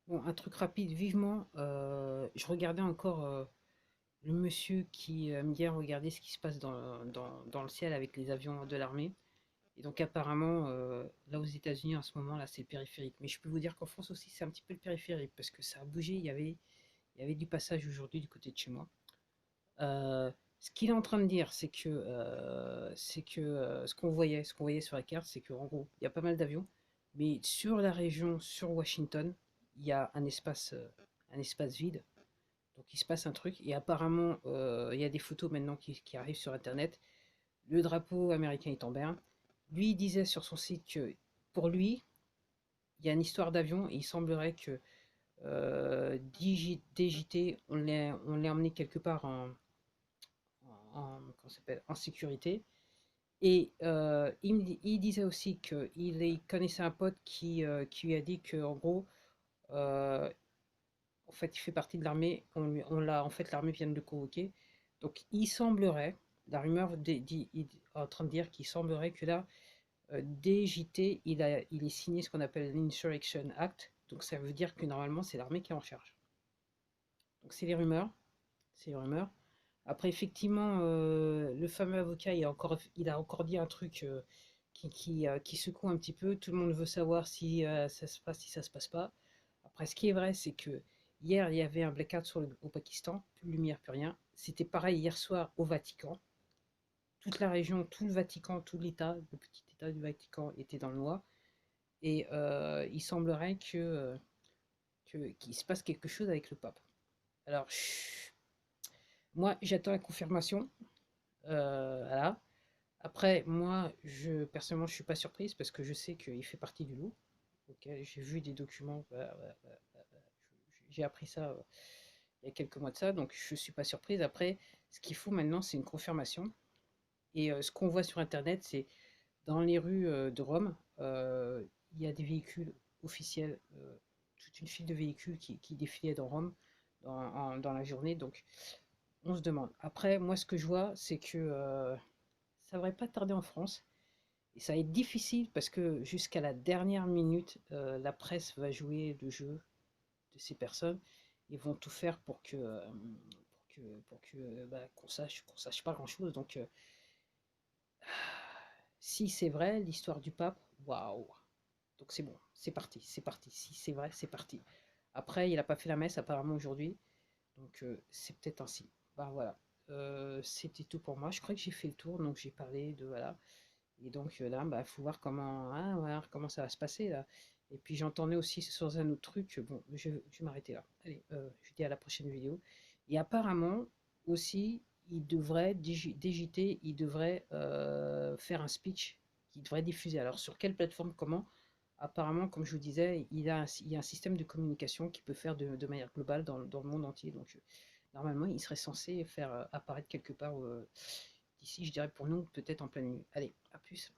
Bon, un truc rapide, vivement. Je regardais encore le monsieur qui aime bien regarder ce qui se passe dans le ciel avec les avions de l'armée. Et donc apparemment, là aux États-Unis en ce moment, là c'est le périphérique. Mais je peux vous dire qu'en France aussi c'est un petit peu le périphérique parce que ça a bougé. Il y avait du passage aujourd'hui du côté de chez moi. Ce qu'il est en train de dire, c'est que ce qu'on voyait sur la carte, c'est qu'en gros, il y a pas mal d'avions, mais sur la région, sur Washington, il y a un espace vide. Donc il se passe un truc, et apparemment, il y a des photos maintenant qui arrivent sur Internet. Le drapeau américain est en berne. Lui, il disait sur son site que pour lui, il y a une histoire d'avion, et il semblerait que DJT, on l'ait emmené quelque part comment ça s'appelle, en sécurité. Et il disait aussi qu'il connaissait un pote qui lui a dit qu'en gros, euh, en fait, il fait partie de l'armée. En fait, l'armée vient de le convoquer. Donc, il semblerait, la rumeur est en train de dire qu'il semblerait que là, DJT, il est signé ce qu'on appelle l'Insurrection Act. Donc, ça veut dire que normalement, c'est l'armée qui est en charge. Donc, c'est les rumeurs. C'est les rumeurs. Après, effectivement, le fameux avocat, il a encore dit un truc qui secoue un petit peu. Tout le monde veut savoir si ça se passe, si ça se passe pas. Après, ce qui est vrai, c'est que hier, il y avait un blackout au Pakistan, plus de lumière, plus rien. C'était pareil hier soir au Vatican. Toute la région, tout le Vatican, tout l'État, le petit État du Vatican était dans le noir. Et il semblerait qu'il se passe quelque chose avec le pape. Alors, moi, j'attends la confirmation. Voilà. Après, moi, personnellement, je suis pas surprise parce que je sais qu'il fait partie du loup. Ok, j'ai vu des documents, j'ai appris ça il y a quelques mois de ça, donc je suis pas surprise. Après, ce qu'il faut maintenant, c'est une confirmation. Et ce qu'on voit sur Internet, c'est dans les rues de Rome, il y a des véhicules officiels, toute une file de véhicules qui défilaient dans Rome dans la journée. Donc, on se demande. Après, moi, ce que je vois, c'est que ça devrait pas tarder en France. Et ça va être difficile parce que jusqu'à la dernière minute, la presse va jouer le jeu de ces personnes. Ils vont tout faire pour que qu'on sache pas grand-chose. Donc, si c'est vrai, l'histoire du pape, waouh! Donc c'est bon, c'est parti, c'est parti. Si c'est vrai, c'est parti. Après, il n'a pas fait la messe apparemment aujourd'hui, donc c'est peut-être ainsi. Bah voilà. C'était tout pour moi. Je crois que j'ai fait le tour, donc j'ai parlé de voilà. Et donc là, bah, faut voir comment ça va se passer là. Et puis j'entendais aussi sur un autre truc, bon, je vais m'arrêter là. Allez, je vous dis à la prochaine vidéo. Et apparemment aussi, DJT, il devrait faire un speech qu'il devrait diffuser. Alors sur quelle plateforme, comment? Apparemment, comme je vous disais, il y a un système de communication qui peut faire de manière globale dans le monde entier. Donc normalement, il serait censé faire apparaître quelque part d'ici, je dirais pour nous, peut-être en pleine nuit. Allez, à plus.